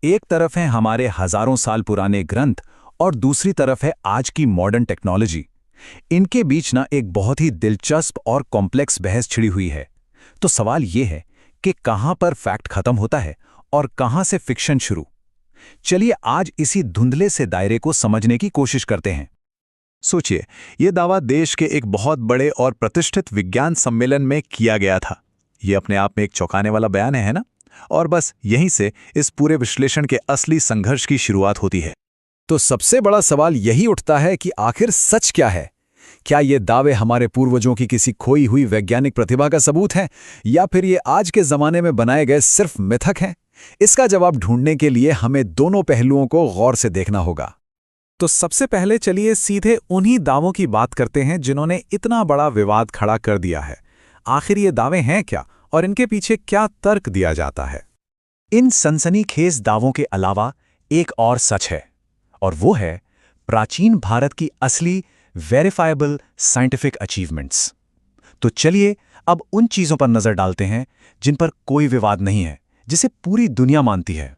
एक तरफ हैं हमारे हजारों साल पुराने ग्रंथ और दूसरी तरफ है आज की मॉडर्न टेक्नोलॉजी। इनके बीच ना एक बहुत ही दिलचस्प और कॉम्प्लेक्स बहस छिड़ी हुई है। तो सवाल ये है कि कहां पर फैक्ट खत्म होता है और कहां से फिक्शन शुरू। चलिए आज इसी धुंधले से दायरे को समझने की कोशिश करते हैं। सोचिए, ये दावा देश के एक बहुत बड़े और प्रतिष्ठित विज्ञान सम्मेलन में किया गया था। ये अपने आप में एक चौंकाने वाला बयान है ना? और बस यहीं से इस पूरे विश्लेषण के असली संघर्ष की शुरुआत होती है। तो सबसे बड़ा सवाल यही उठता है कि आखिर सच क्या है। क्या ये दावे हमारे पूर्वजों की किसी खोई हुई वैज्ञानिक प्रतिभा का सबूत है, या फिर ये आज के जमाने में बनाए गए सिर्फ मिथक हैं? इसका जवाब ढूंढने के लिए हमें दोनों पहलुओं को गौर से देखना होगा। तो सबसे पहले चलिए सीधे उन्हीं दावों की बात करते हैं जिन्होंने इतना बड़ा विवाद खड़ा कर दिया है। आखिर ये दावे हैं क्या और इनके पीछे क्या तर्क दिया जाता है? इन सनसनीखेज दावों के अलावा एक और सच है, और वो है प्राचीन भारत की असली वेरीफाइबल साइंटिफिक अचीवमेंट्स। तो चलिए अब उन चीजों पर नजर डालते हैं जिन पर कोई विवाद नहीं है, जिसे पूरी दुनिया मानती है।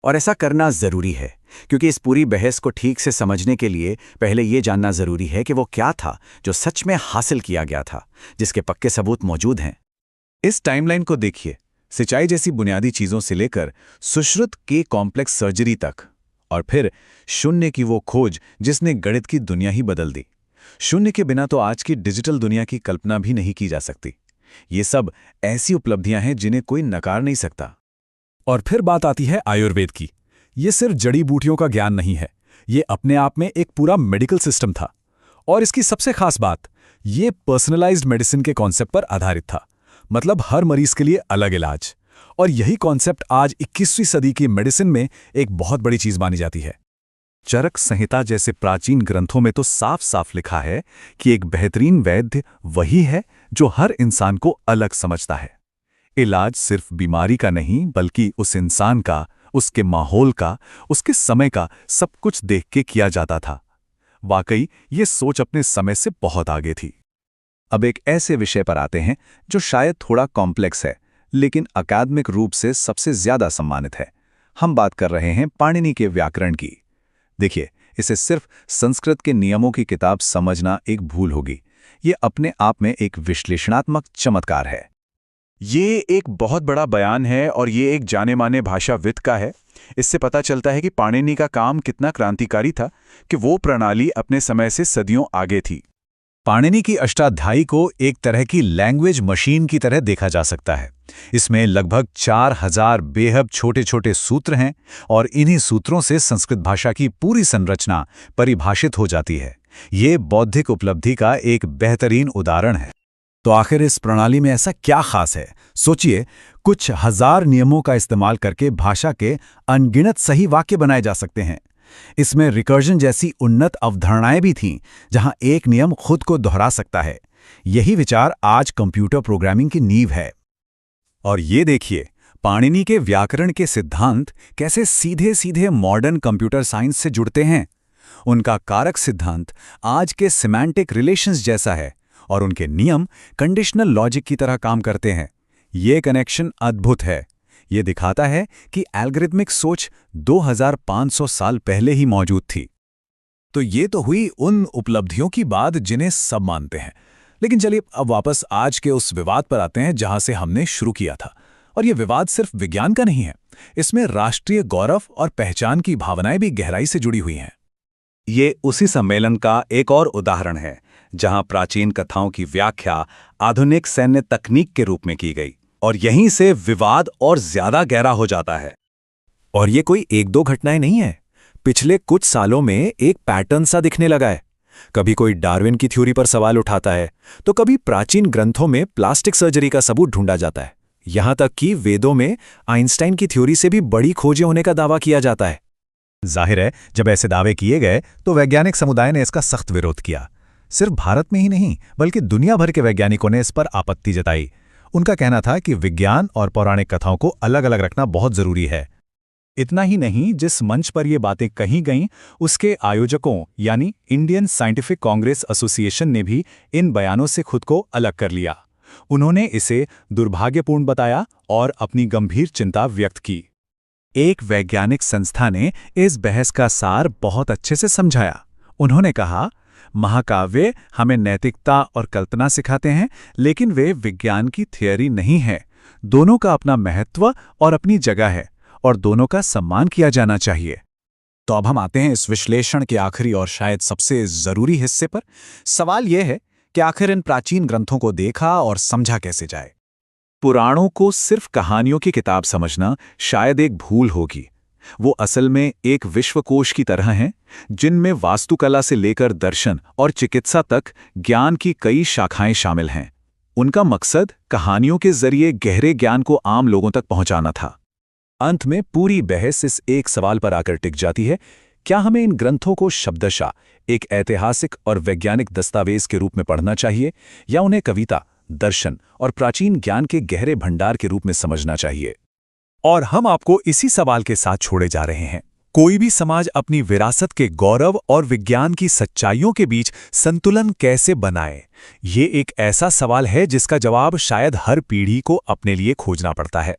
और ऐसा करना जरूरी है, क्योंकि इस पूरी बहस को ठीक से समझने के लिए पहले ये जानना जरूरी है कि वो क्या था जो सच में हासिल किया गया था, जिसके पक्के सबूत मौजूद हैं। इस टाइमलाइन को देखिए, सिंचाई जैसी बुनियादी चीजों से लेकर सुश्रुत के कॉम्प्लेक्स सर्जरी तक, और फिर शून्य की वो खोज जिसने गणित की दुनिया ही बदल दी। शून्य के बिना तो आज की डिजिटल दुनिया की कल्पना भी नहीं की जा सकती। ये सब ऐसी उपलब्धियां हैं जिन्हें कोई नकार नहीं सकता। और फिर बात आती है आयुर्वेद की। ये सिर्फ जड़ी बूटियों का ज्ञान नहीं है, ये अपने आप में एक पूरा मेडिकल सिस्टम था। और इसकी सबसे खास बात, ये पर्सनलाइज्ड मेडिसिन के कॉन्सेप्ट पर आधारित था। मतलब हर मरीज के लिए अलग इलाज। और यही कॉन्सेप्ट आज 21वीं सदी की मेडिसिन में एक बहुत बड़ी चीज मानी जाती है। चरक संहिता जैसे प्राचीन ग्रंथों में तो साफ साफ लिखा है कि एक बेहतरीन वैद्य वही है जो हर इंसान को अलग समझता है। इलाज सिर्फ बीमारी का नहीं, बल्कि उस इंसान का, उसके माहौल का, उसके समय का सब कुछ देख के किया जाता था। वाकई ये सोच अपने समय से बहुत आगे थी। अब एक ऐसे विषय पर आते हैं जो शायद थोड़ा कॉम्प्लेक्स है, लेकिन अकादमिक रूप से सबसे ज्यादा सम्मानित है। हम बात कर रहे हैं पाणिनि के व्याकरण की। देखिए, इसे सिर्फ संस्कृत के नियमों की किताब समझना एक भूल होगी। ये अपने आप में एक विश्लेषणात्मक चमत्कार है। ये एक बहुत बड़ा बयान है और ये एक जाने-माने भाषाविद का है। इससे पता चलता है कि पाणिनि का काम कितना क्रांतिकारी था कि वो प्रणाली अपने समय से सदियों आगे थी। पाणिनि की अष्टाध्यायी को एक तरह की लैंग्वेज मशीन की तरह देखा जा सकता है। इसमें लगभग 4000 बेहद छोटे-छोटे सूत्र हैं और इन्हीं सूत्रों से संस्कृत भाषा की पूरी संरचना परिभाषित हो जाती है। ये बौद्धिक उपलब्धि का एक बेहतरीन उदाहरण है। तो आखिर इस प्रणाली में ऐसा क्या खास है? सोचिए, कुछ हजार नियमों का इस्तेमाल करके भाषा के अनगिनत सही वाक्य बनाए जा सकते हैं। इसमें रिकर्जन जैसी उन्नत अवधारणाएं भी थीं, जहां एक नियम खुद को दोहरा सकता है। यही विचार आज कंप्यूटर प्रोग्रामिंग की नींव है। और ये देखिए, पाणिनि के व्याकरण के सिद्धांत कैसे सीधे सीधे मॉडर्न कंप्यूटर साइंस से जुड़ते हैं। उनका कारक सिद्धांत आज के सिमेंटिक रिलेशंस जैसा है और उनके नियम कंडीशनल लॉजिक की तरह काम करते हैं। ये कनेक्शन अद्भुत है। ये दिखाता है कि एल्गोरिथमिक सोच 2500 साल पहले ही मौजूद थी। तो ये तो हुई उन उपलब्धियों की बात जिन्हें सब मानते हैं। लेकिन चलिए अब वापस आज के उस विवाद पर आते हैं जहां से हमने शुरू किया था। और ये विवाद सिर्फ विज्ञान का नहीं है, इसमें राष्ट्रीय गौरव और पहचान की भावनाएं भी गहराई से जुड़ी हुई हैं। ये उसी सम्मेलन का एक और उदाहरण है जहां प्राचीन कथाओं की व्याख्या आधुनिक सैन्य तकनीक के रूप में की गई, और यहीं से विवाद और ज्यादा गहरा हो जाता है। और ये कोई एक दो घटनाएं नहीं है। पिछले कुछ सालों में एक पैटर्न सा दिखने लगा है। कभी कोई डार्विन की थ्योरी पर सवाल उठाता है, तो कभी प्राचीन ग्रंथों में प्लास्टिक सर्जरी का सबूत ढूंढा जाता है। यहां तक कि वेदों में आइंस्टाइन की थ्योरी से भी बड़ी खोजें होने का दावा किया जाता है। जाहिर है, जब ऐसे दावे किए गए तो वैज्ञानिक समुदाय ने इसका सख्त विरोध किया। सिर्फ भारत में ही नहीं, बल्कि दुनिया भर के वैज्ञानिकों ने इस पर आपत्ति जताई। उनका कहना था कि विज्ञान और पौराणिक कथाओं को अलग अलग रखना बहुत जरूरी है। इतना ही नहीं, जिस मंच पर ये बातें कही गईं, उसके आयोजकों यानी इंडियन साइंटिफिक कांग्रेस एसोसिएशन ने भी इन बयानों से खुद को अलग कर लिया। उन्होंने इसे दुर्भाग्यपूर्ण बताया और अपनी गंभीर चिंता व्यक्त की। एक वैज्ञानिक संस्था ने इस बहस का सार बहुत अच्छे से समझाया। उन्होंने कहा, महाकाव्य हमें नैतिकता और कल्पना सिखाते हैं, लेकिन वे विज्ञान की थियरी नहीं है। दोनों का अपना महत्व और अपनी जगह है, और दोनों का सम्मान किया जाना चाहिए। तो अब हम आते हैं इस विश्लेषण के आखिरी और शायद सबसे जरूरी हिस्से पर। सवाल यह है कि आखिर इन प्राचीन ग्रंथों को देखा और समझा कैसे जाए। पुराणों को सिर्फ कहानियों की किताब समझना शायद एक भूल होगी। वो असल में एक विश्वकोश की तरह हैं, जिनमें वास्तुकला से लेकर दर्शन और चिकित्सा तक ज्ञान की कई शाखाएं शामिल हैं। उनका मकसद कहानियों के जरिए गहरे ज्ञान को आम लोगों तक पहुंचाना था। अंत में पूरी बहस इस एक सवाल पर आकर टिक जाती है, क्या हमें इन ग्रंथों को शब्दशः एक ऐतिहासिक और वैज्ञानिक दस्तावेज के रूप में पढ़ना चाहिए, या उन्हें कविता, दर्शन और प्राचीन ज्ञान के गहरे भंडार के रूप में समझना चाहिए? और हम आपको इसी सवाल के साथ छोड़े जा रहे हैं। कोई भी समाज अपनी विरासत के गौरव और विज्ञान की सच्चाइयों के बीच संतुलन कैसे बनाए, ये एक ऐसा सवाल है जिसका जवाब शायद हर पीढ़ी को अपने लिए खोजना पड़ता है।